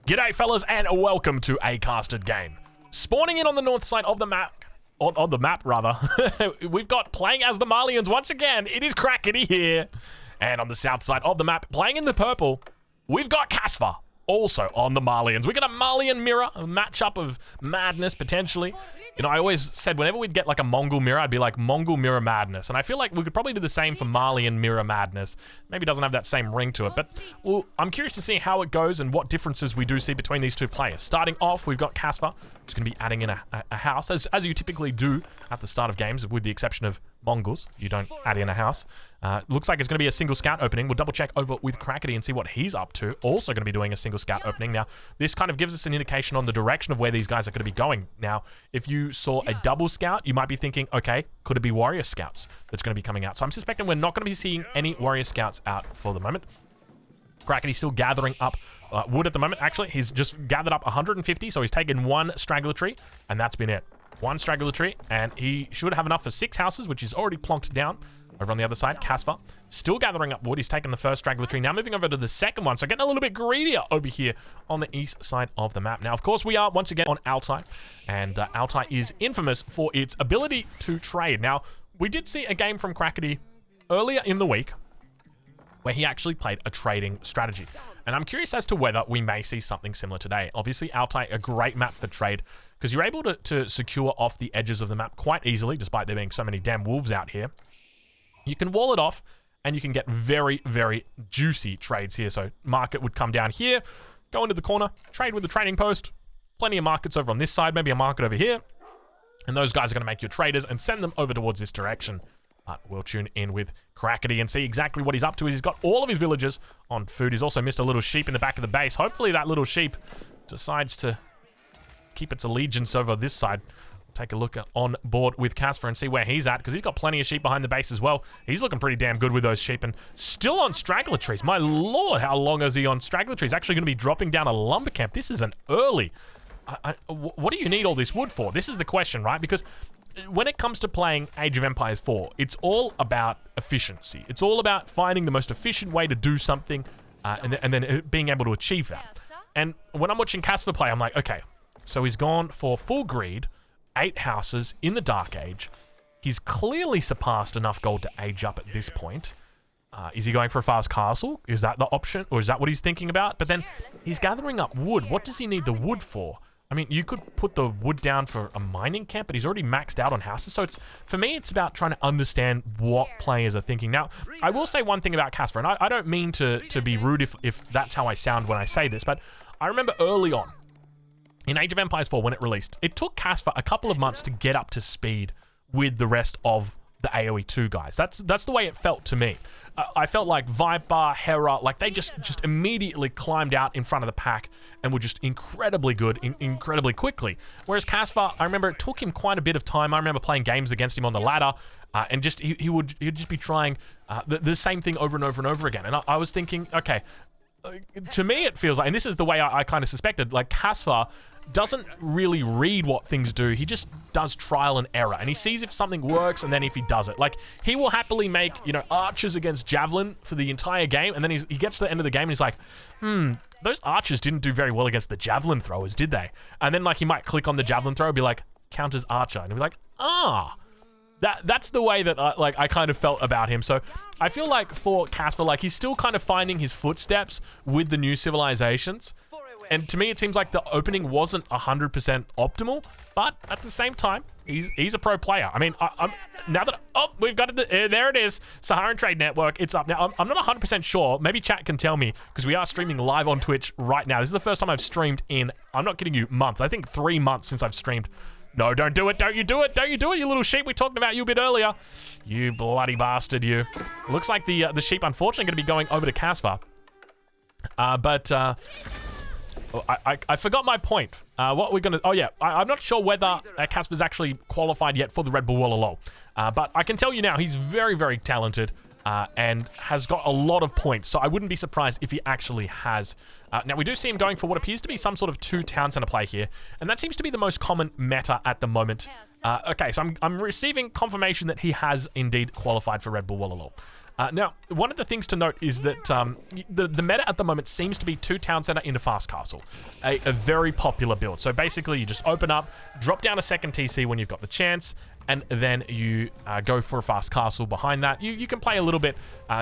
G'day fellas and welcome to a casted game. Spawning in on the north side of the map, on the map rather, we've got playing as the Malians once again, it is Crackity here. And on the south side of the map, playing in the purple, we've got Casper, also on the Malians. We got a Malian mirror, a matchup of madness potentially. You know, I always said whenever we'd get like a Mongol mirror, I'd be like Mongol mirror madness. And I feel like we could probably do the same for Malian mirror madness. Maybe it doesn't have that same ring to it, but well, I'm curious to see how it goes and what differences we do see between these two players. Starting off, we've got Casper, who's going to be adding in a house, as you typically do at the start of games, with the exception of Mongols. You don't add in a house. Looks like it's going to be a single scout opening. We'll double check over with Crackity and see what he's up to. Also going to be doing a single scout opening. Now, this kind of gives us an indication on the direction of where these guys are going to be going. Now, if you saw a double scout, you might be thinking, okay, could it be warrior scouts that's going to be coming out? So I'm suspecting we're not going to be seeing any warrior scouts out for the moment. Crackity's still gathering up wood at the moment. Actually, he's just gathered up 150, so he's taken one straggler tree, and that's been it. One straggler tree, and he should have enough for 6 houses, which is already plonked down. Over on the other side, Casper, still gathering up wood. He's taken the first straggler tree. Now moving over to the second one, so getting a little bit greedier over here on the east side of the map. Now, of course, we are once again on Altai, and Altai is infamous for its ability to trade. Now, we did see a game from Crackity earlier in the week where he actually played a trading strategy. And I'm curious as to whether we may see something similar today. Obviously, Altai, a great map for trade, because you're able to secure off the edges of the map quite easily, despite there being so many damn wolves out here. You can wall it off, and you can get very, very juicy trades here. So market would come down here, go into the corner, trade with the trading post. Plenty of markets over on this side, maybe a market over here. And those guys are going to make your traders and send them over towards this direction. But we'll tune in with Crackity and see exactly what he's up to. He's got all of his villagers on food. He's also missed a little sheep in the back of the base. Hopefully that little sheep decides to keep its allegiance over this side. Take a look on board with Casper and see where he's at, because he's got plenty of sheep behind the base as well. He's looking pretty damn good with those sheep, and still on straggler trees. My lord, how long is he on straggler trees? Actually going to be dropping down a lumber camp. This is an early. What do you need all this wood for? This is the question, right? Because when it comes to playing Age of Empires 4, it's all about efficiency. It's all about finding the most efficient way to do something, and then being able to achieve that. And when I'm watching Casper play, I'm like, okay, so he's gone for full greed, 8 houses in the Dark Age. He's clearly surpassed enough gold to age up at this point. Is he going for a fast castle? Is that the option? Or is that what he's thinking about? But then he's gathering up wood. What does he need the wood for? I mean, you could put the wood down for a mining camp, but he's already maxed out on houses. So for me, it's about trying to understand what players are thinking. Now, I will say one thing about Casper, and I don't mean to be rude if that's how I sound when I say this, but I remember early on, in Age of Empires 4, when it released, it took Casper a couple of months to get up to speed with the rest of the AoE 2 guys. That's the way it felt to me. I felt like Viper, Hera, like they just immediately climbed out in front of the pack and were just incredibly good, incredibly quickly. Whereas Casper, I remember it took him quite a bit of time. I remember playing games against him on the ladder, and just he'd just be trying the same thing over and over and over again. And I was thinking, okay, to me it feels like, and this is the way I kind of suspected, like Casper doesn't really read what things do. He just does trial and error, and he sees if something works, and then if he does it. Like, he will happily make, you know, archers against javelin for the entire game, and then he gets to the end of the game and he's like, those archers didn't do very well against the javelin throwers, did they? And then like he might click on the javelin thrower and be like, counters archer, and he'll be like, that's the way that I kind of felt about him. So I feel like for Casper, like he's still kind of finding his footsteps with the new civilizations. And to me, it seems like the opening wasn't 100% optimal, but at the same time, he's a pro player. I mean, now that we've got it, there it is, Saharan Trade Network. It's up now. I'm not 100% sure. Maybe chat can tell me, because we are streaming live on Twitch right now. This is the first time I've streamed in, I'm not kidding you, months. I think 3 months since I've streamed. No, don't do it. Don't you do it. Don't you do it, you little sheep. We talked about you a bit earlier. You bloody bastard, you. Looks like the sheep, unfortunately, going to be going over to Casper. I forgot my point. What we're going to... Oh, yeah. I'm not sure whether Casper's actually qualified yet for the Red Bull Wallalol. But I can tell you now, he's very, very talented. And has got a lot of points, so I wouldn't be surprised if he actually has. Now, we do see him going for what appears to be some sort of 2 town center play here, and that seems to be the most common meta at the moment. Okay, so I'm receiving confirmation that he has indeed qualified for Red Bull Wallalol. Now, one of the things to note is that the meta at the moment seems to be 2 town center into fast castle, a very popular build. So basically, you just open up, drop down a second TC when you've got the chance, and then you go for a fast castle behind that. You can play a little bit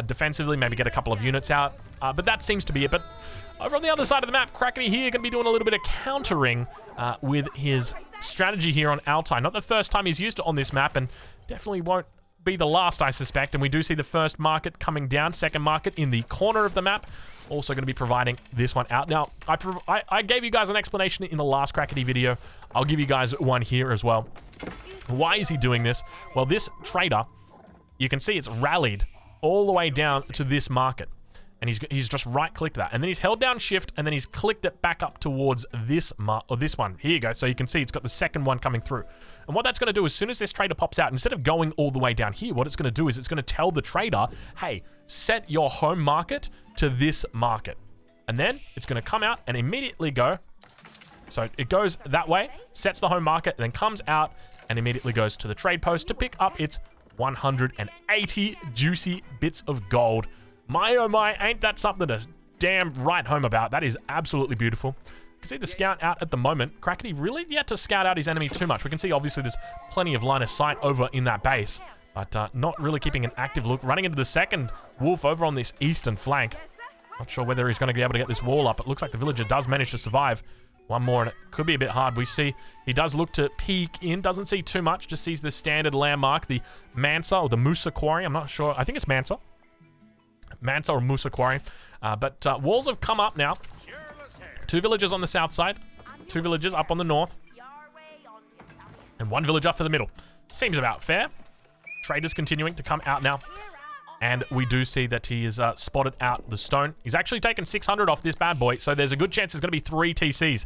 defensively, maybe get a couple of units out, but that seems to be it. But over on the other side of the map, Crackity here going to be doing a little bit of countering with his strategy here on Altai. Not the first time he's used it on this map, and definitely won't be the last, I suspect. And we do see the first market coming down, second market in the corner of the map, also going to be providing this one out. Now, I gave you guys an explanation in the last Crackity video. I'll give you guys one here as well. Why is he doing this? Well, this trader, you can see it's rallied all the way down to this market. And he's just right-clicked that. And then he's held down shift, and then he's clicked it back up towards this one. Here you go. So you can see it's got the second one coming through. And what that's going to do, as soon as this trader pops out, instead of going all the way down here, what it's going to do is it's going to tell the trader, hey, set your home market to this market. And then it's going to come out and immediately go. So it goes that way, sets the home market, and then comes out and immediately goes to the trade post to pick up its 180 juicy bits of gold. My oh my, ain't that something to damn write home about. That is absolutely beautiful. You can see the scout out at the moment. Crackity really yet to scout out his enemy too much. We can see obviously there's plenty of line of sight over in that base, but not really keeping an active look. Running into the second wolf over on this eastern flank. Not sure whether he's going to be able to get this wall up. It looks like the villager does manage to survive. One more and it could be a bit hard. We see he does look to peek in, doesn't see too much, just sees the standard landmark, the Mansa or the Musa Quarry. I'm not sure. I think it's Mansa. Mansa or Musa Quarry. But walls have come up now. 2 villagers on the south side, 2 villagers up on the north, and 1 villager for the middle. Seems about fair. Traders continuing to come out now. And we do see that he has spotted out the stone. He's actually taken 600 off this bad boy, so there's a good chance there's going to be 3 TCs.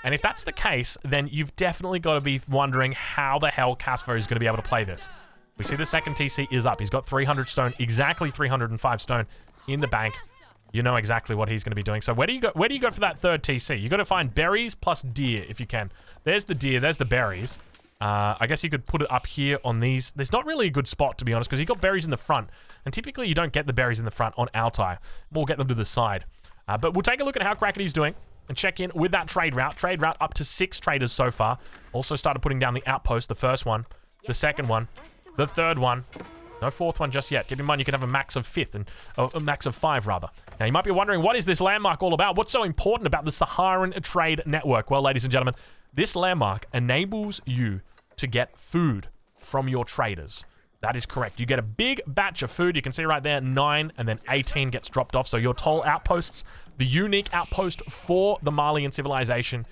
And if that's the case, then you've definitely got to be wondering how the hell Casper is going to be able to play this. We see the second TC is up. He's got 300 stone, exactly 305 stone in the bank. You know exactly what he's going to be doing. So where do you go? Where do you go for that third TC? You got to find berries plus deer if you can. There's the deer. There's the berries. I guess you could put it up here on these. There's not really a good spot, to be honest, because you've got berries in the front. And typically you don't get the berries in the front on Altai. We'll get them to the side. But we'll take a look at how Crackity's doing and check in with that trade route. Trade route up to 6 traders so far. Also started putting down the outpost, the first one, the second one, the third one. No 4th one just yet. Keep in mind you can have a max of 5th, and a max of 5 rather. Now you might be wondering, what is this landmark all about? What's so important about the Saharan Trade Network? Well, ladies and gentlemen, this landmark enables you to get food from your traders. That is correct. You get a big batch of food. You can see right there, 9 and then 18 gets dropped off. So your toll outposts, the unique outpost for the Malian civilization,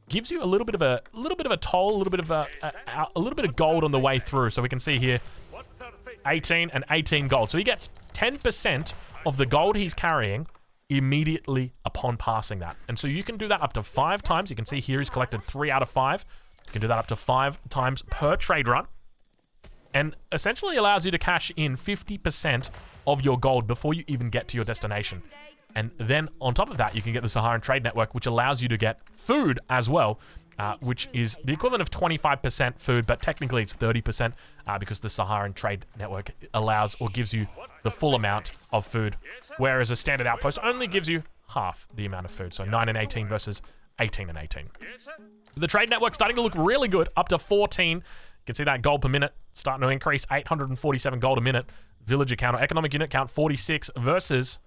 gives you a little bit of a toll, a little bit of gold on the way through. So we can see here 18 and 18 gold. So he gets 10% of the gold he's carrying immediately upon passing that. And so you can do that up to 5 times. You can see here he's collected 3 out of 5. You can do that up to 5 times per trade run. And essentially allows you to cash in 50% of your gold before you even get to your destination. And then on top of that, you can get the Saharan Trade Network, which allows you to get food as well, which is the equivalent of 25% food, but technically it's 30% because the Saharan Trade Network allows or gives you the full amount of food, whereas a standard outpost only gives you half the amount of food. So 9 and 18 versus 18 and 18. The trade network starting to look really good, up to 14. You can see that gold per minute starting to increase, 847 gold a minute. Villager count or economic unit count, 46 versus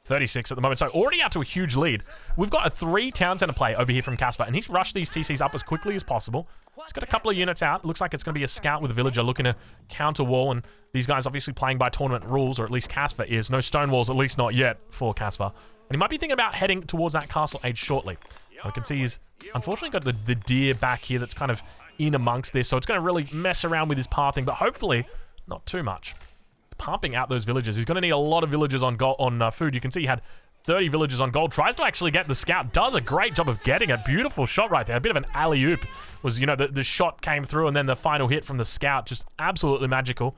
36 at the moment. So already out to a huge lead. We've got a 3 town center play over here from Casper, and he's rushed these TCs up as quickly as possible. He's got a couple of units out. Looks like it's going to be a scout with a villager looking to counter wall, and these guys obviously playing by tournament rules, or at least Casper is. No stone walls, at least not yet for Casper. And he might be thinking about heading towards that castle age shortly. I can see he's unfortunately got the deer back here that's kind of in amongst this, so it's going to really mess around with his pathing, but hopefully not too much. Pumping out those villagers. He's going to need a lot of villagers on gold, on food. You can see he had 30 villagers on gold. Tries to actually get the scout. Does a great job of getting it. Beautiful shot right there. A bit of an alley-oop. Was, you know, the shot came through and then the final hit from the scout. Just absolutely magical.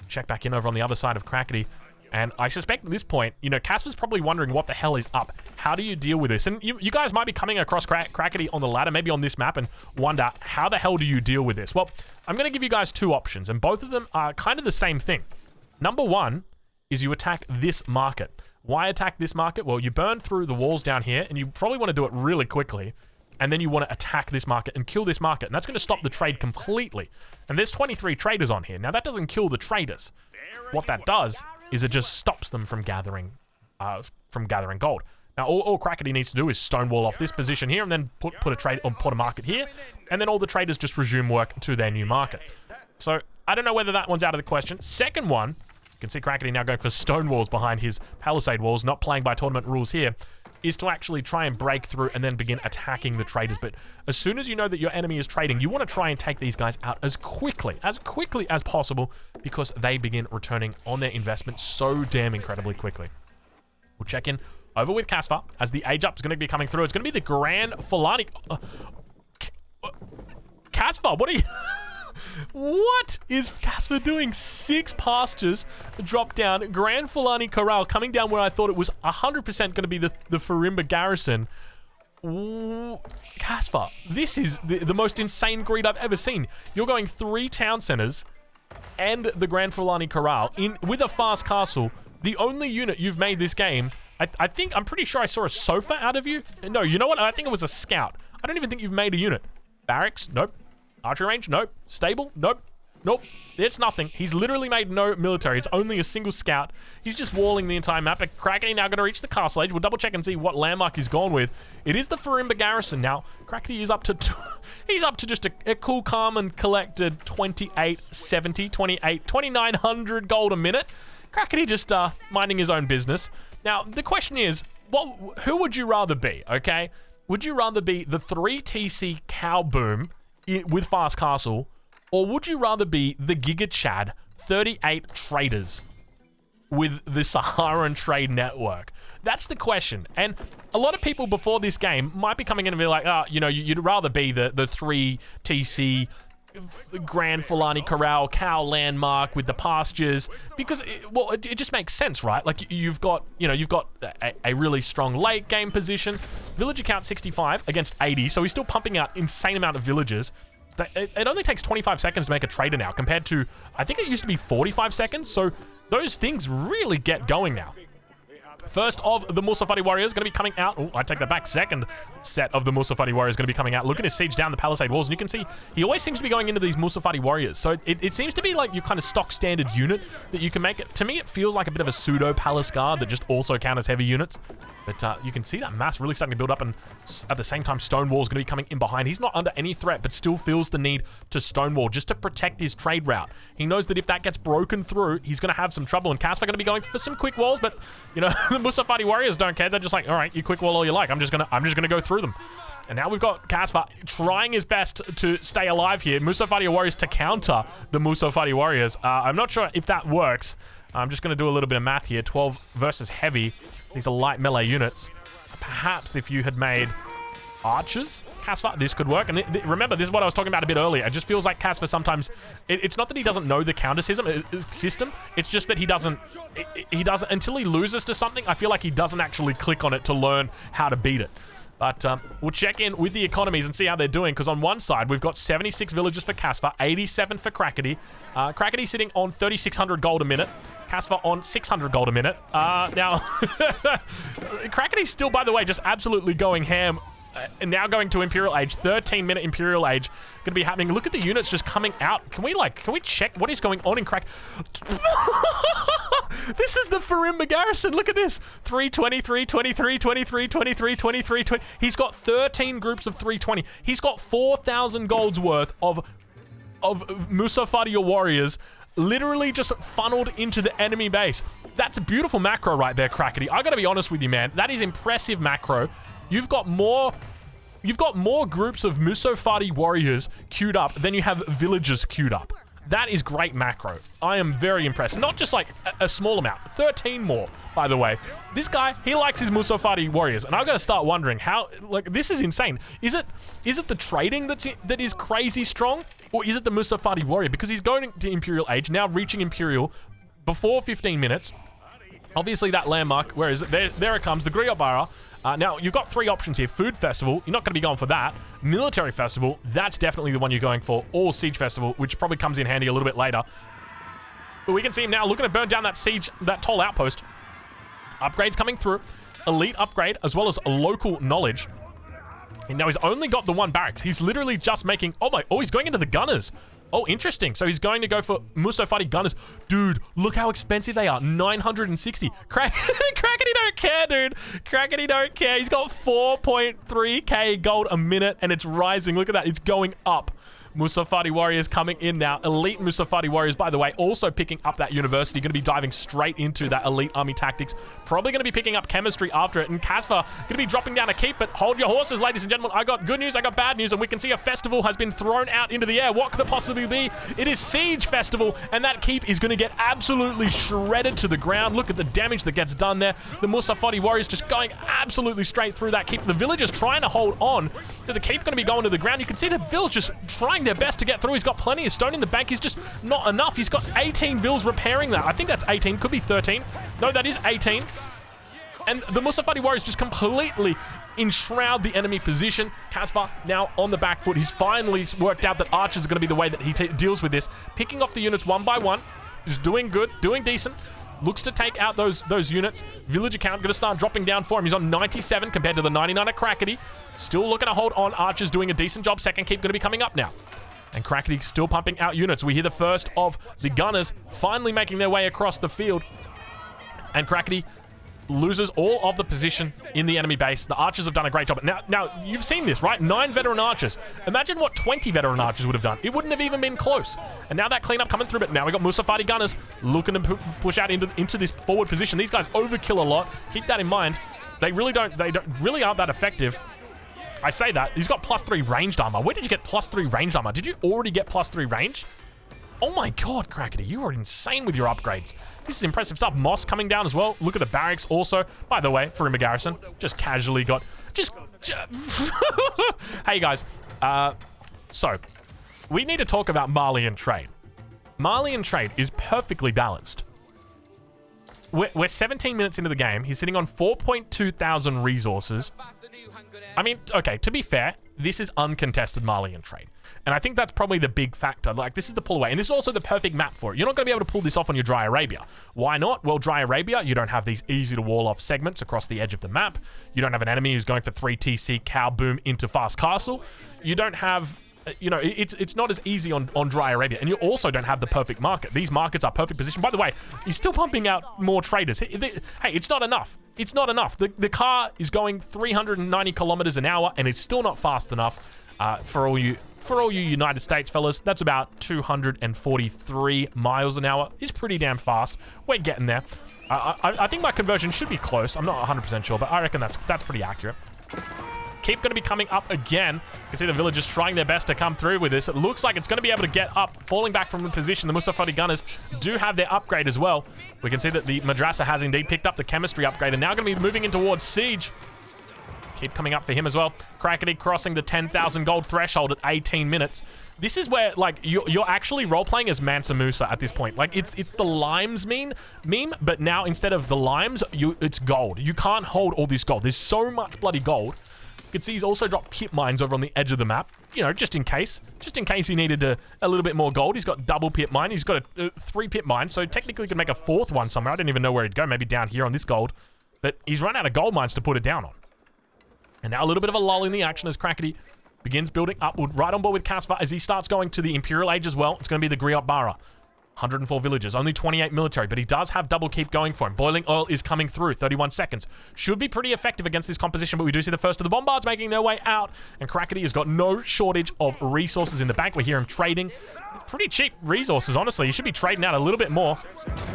Check back in over on the other side of Crackity. And I suspect at this point, you know, Casper's probably wondering what the hell is up. How do you deal with this? And you guys might be coming across Crackity on the ladder, maybe on this map, and wonder, how the hell do you deal with this? Well, I'm going to give you guys 2 options, and both of them are kind of the same thing. Number 1 is you attack this market. Why attack this market? Well, you burn through the walls down here, and you probably want to do it really quickly, and then you want to attack this market and kill this market, and that's going to stop the trade completely. And there's 23 traders on here. Now, that doesn't kill the traders. What that does is it just stops them from gathering gold. Now, all Crackity needs to do is stonewall off this position here, and then put a market here, and then all the traders just resume work to their new market. So, I don't know whether that one's out of the question. Second one, you can see Crackity now going for stone walls behind his palisade walls, not playing by tournament rules here, is to actually try and break through and then begin attacking the traders. But as soon as you know that your enemy is trading, you want to try and take these guys out as quickly as possible, because they begin returning on their investment so damn incredibly quickly. We'll check in over with Casper as the age up is going to be coming through. It's going to be the Grand Fulani. Casper, what are you... What is Casper doing? 6 pastures, drop down. Grand Fulani Corral coming down where I thought it was 100% going to be the Farimba garrison. Ooh, Casper, this is the most insane greed I've ever seen. You're going 3 town centers and the Grand Fulani Corral with a fast castle. The only unit you've made this game, I'm pretty sure I saw a sofa out of you. No, you know what? I think it was a scout. I don't even think you've made a unit. Barracks? Nope. Archery range? Nope. Stable? Nope. Nope. It's nothing. He's literally made no military. It's only a single scout. He's just walling the entire map. But Crackity now going to reach the castle age. We'll double check and see what landmark he's gone with. It is the Farimba garrison. Now, Crackity is up to... he's up to just a cool, calm, and collected 2,900 gold a minute. Crackity just minding his own business. Now, the question is, who would you rather be, okay? Would you rather be the 3 TC cow boom with fast castle, or would you rather be the Giga Chad 38 traders with the Saharan trade network? That's the question. And a lot of people before this game might be coming in and be like, oh, you know, you'd rather be the 3 TC Grand Fulani Corral cow landmark with the pastures, because it just makes sense, right? Like you've got a really strong late game position. Villager count 65 against 80, so he's still pumping out insane amount of villagers. It only takes 25 seconds to make a trader now, compared to, I think it used to be 45 seconds, so those things really get going now. First of the Musafati Warriors going to be coming out. Oh, I take that back. Second set of the Musafati Warriors going to be coming out. Look at his siege down the palisade walls. And you can see he always seems to be going into these Musafati Warriors. So it seems to be like your kind of stock standard unit that you can make it. To me, it feels like a bit of a pseudo palace guard that just also count as heavy units. But you can see that mass really starting to build up, and at the same time, Stonewall is going to be coming in behind. He's not under any threat, but still feels the need to Stonewall just to protect his trade route. He knows that if that gets broken through, he's going to have some trouble, and Casper going to be going for some quick walls, but, you know, the Musafati Warriors don't care. They're just like, all right, you quick wall all you like. I'm just gonna go through them. And now we've got Casper trying his best to stay alive here. Musafati Warriors to counter the Musafati Warriors. I'm not sure if that works. I'm just going to do a little bit of math here. 12 versus heavy. These are light melee units. Perhaps if you had made archers, Casper, this could work. And remember, this is what I was talking about a bit earlier. It just feels like Casper sometimes... It's not that he doesn't know the counter system. It's just that he doesn't... Until he loses to something, I feel like he doesn't actually click on it to learn how to beat it. But we'll check in with the economies and see how they're doing, because on one side, we've got 76 villagers for Casper, 87 for Crackity. Crackity sitting on 3,600 gold a minute. Casper on 600 gold a minute. Now, Crackity's still, by the way, just absolutely going ham. And now going to Imperial Age, 13-minute Imperial Age going to be happening. Look at the units just coming out. Can we check what is going on in Crack? This is the Farimba garrison. Look at this. 320, 323, 23, 23, 23, 20. He's got 13 groups of 320. He's got 4,000 gold's worth of Musafati warriors literally just funneled into the enemy base. That's a beautiful macro right there, Crackity. I got to be honest with you, man. That is impressive macro. You've got more groups of Musafati warriors queued up than you have villagers queued up. That is great macro. I am very impressed. Not just like a small amount. 13 more, by the way. This guy, he likes his Musafati warriors, and I've got to start wondering how, like, this is insane. Is it the trading that is crazy strong, or is it the Musafati warrior? Because he's going to Imperial Age, now reaching Imperial before 15 minutes. Obviously that landmark, where is it? There it comes, the Griot. Now, you've got 3 options here. Food Festival, you're not going to be going for that. Military Festival, that's definitely the one you're going for. Or Siege Festival, which probably comes in handy a little bit later. But we can see him now looking to burn down that siege, that toll outpost. Upgrades coming through. Elite upgrade, as well as local knowledge. And now he's only got the one barracks. He's literally just making... Oh, he's going into the gunners. Oh, interesting. So he's going to go for Mustafadi gunners. Dude, look how expensive they are. 960. Crackity don't care, dude. Crackity don't care. He's got 4.3k gold a minute, and it's rising. Look at that. It's going up. Mustafadi warriors coming in now. Elite Mustafadi warriors, by the way, also picking up that university. Going to be diving straight into that elite army tactics. Probably going to be picking up chemistry after it. And Casper going to be dropping down a keep. But hold your horses, ladies and gentlemen. I got good news. I got bad news. And we can see a festival has been thrown out into the air. What could it possibly be? It is Siege Festival. And that keep is going to get absolutely shredded to the ground. Look at the damage that gets done there. The Mustafadi warriors just going absolutely straight through that keep. The villagers trying to hold on. The keep going to be going to the ground. You can see the villagers trying their best to get through. He's got plenty of stone in the bank. He's just not enough. He's got 18 vills repairing that. I think that's 18. Could be 13. No, that is 18. And the Mustafadi warriors just completely enshroud the enemy position. Casper now on the back foot. He's finally worked out that archers are going to be the way that he deals with this. Picking off the units one by one. He's doing good, doing decent. Looks to take out those units. Villager count going to start dropping down for him. He's on 97 compared to the 99 at Crackity. Still looking to hold on. Archers doing a decent job. Second keep going to be coming up now. And Crackity still pumping out units. We hear the first of the gunners finally making their way across the field. And Crackity loses all of the position in the enemy base. The archers have done a great job. Now you've seen this, right? 9 veteran archers. Imagine what 20 veteran archers would have done. It wouldn't have even been close. And now that cleanup coming through, but now we got Mustafadi gunners looking to push out into this forward position. These guys overkill a lot. Keep that in mind. They really aren't that effective. I say that. He's got +3 ranged armor. Where did you get +3 ranged armor? Did you already get +3 range? Oh my god, Crackity, you are insane with your upgrades. This is impressive stuff. Moss coming down as well. Look at the barracks also. By the way, Farima Garrison just casually got... Hey guys, so we need to talk about Malian trade. Malian trade is perfectly balanced. We're 17 minutes into the game. He's sitting on 4.2 thousand resources. I mean, okay, to be fair, this is uncontested Malian trade. And I think that's probably the big factor. Like, this is the pull away. And this is also the perfect map for it. You're not going to be able to pull this off on your Dry Arabia. Why not? Well, Dry Arabia, you don't have these easy to wall off segments across the edge of the map. You don't have an enemy who's going for 3 TC cow boom into fast castle. You don't have... You know, it's not as easy on Dry Arabia. And you also don't have the perfect market. These markets are perfect position. By the way, he's still pumping out more traders. Hey, it's not enough. It's not enough. The car is going 390 kilometers an hour, and it's still not fast enough for all you United States fellas. That's about 243 miles an hour. It's pretty damn fast. We're getting there. I think my conversion should be close. I'm not 100% sure, but I reckon that's pretty accurate. Keep going to be coming up again. You can see the villagers trying their best to come through with this. It looks like it's going to be able to get up, falling back from the position. The Mustafadi gunners do have their upgrade as well. We can see that the Madrasa has indeed picked up the chemistry upgrade and now going to be moving in towards siege. Keep coming up for him as well. Crackity crossing the 10,000 gold threshold at 18 minutes. This is where, like, you're actually role-playing as Mansa Musa at this point. Like, it's the limes meme, but now instead of the limes, it's gold. You can't hold all this gold. There's so much bloody gold. You can see he's also dropped pit mines over on the edge of the map, you know, just in case he needed a little bit more gold. He's got double pit mine. He's got 3 pit mines, so technically he could make a 4th one somewhere. I don't even know where he'd go, maybe down here on this gold, but he's run out of gold mines to put it down on. And now a little bit of a lull in the action as Crackity begins building upward, right on board with Casper as he starts going to the Imperial Age as well. It's going to be the Griot Bara. 104 villagers, only 28 military, but he does have double keep going for him. Boiling oil is coming through, 31 seconds. Should be pretty effective against this composition, but we do see the first of the bombards making their way out, and Crackity has got no shortage of resources in the bank. We hear him trading. Pretty cheap resources, honestly. He should be trading out a little bit more.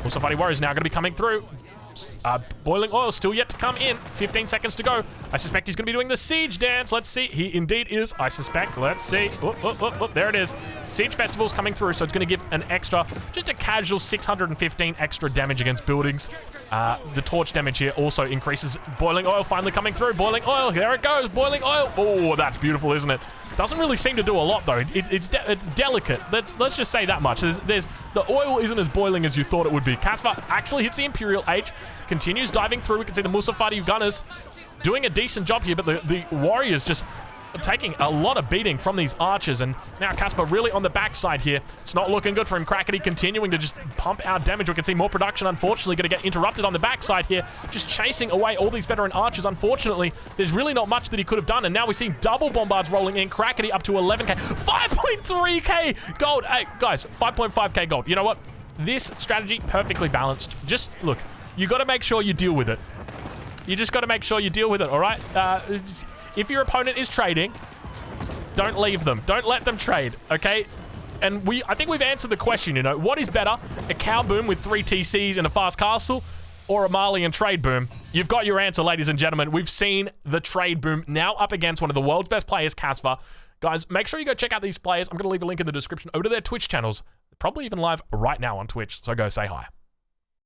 Mustafadi warriors now going to be coming through. Boiling oil still yet to come in. 15 seconds to go. I suspect he's going to be doing the siege dance. Let's see. He indeed is, I suspect. Let's see. There it is. Siege festival's coming through, so it's going to give an extra, just a casual 615 extra damage against buildings. The torch damage here also increases. Boiling oil finally coming through. Boiling oil. There it goes. Boiling oil. Oh, that's beautiful, isn't it? Doesn't really seem to do a lot, though. It's delicate. Let's just say that much. The oil isn't as boiling as you thought it would be. Casper actually hits the Imperial Age. Continues diving through. We can see the Mustafadi gunners doing a decent job here, but the warriors just taking a lot of beating from these archers, and now Casper really on the backside here. It's not looking good for him. Crackity continuing to just pump out damage. We can see more production, unfortunately, going to get interrupted on the backside here, just chasing away all these veteran archers. Unfortunately, there's really not much that he could have done, and now we see double bombards rolling in. Crackity up to 11k, 5.3k gold. Hey, guys, 5.5k gold. You know what? This strategy, perfectly balanced. Just, look, you got to make sure you deal with it. You just got to make sure you deal with it, all right? If your opponent is trading, don't leave them. Don't let them trade, okay? And I think we've answered the question, you know. What is better, a cow boom with 3 TCs and a fast castle, or a Marley and trade boom? You've got your answer, ladies and gentlemen. We've seen the trade boom now up against one of the world's best players, Casper. Guys, make sure you go check out these players. I'm going to leave a link in the description over to their Twitch channels. Probably even live right now on Twitch, so go say hi.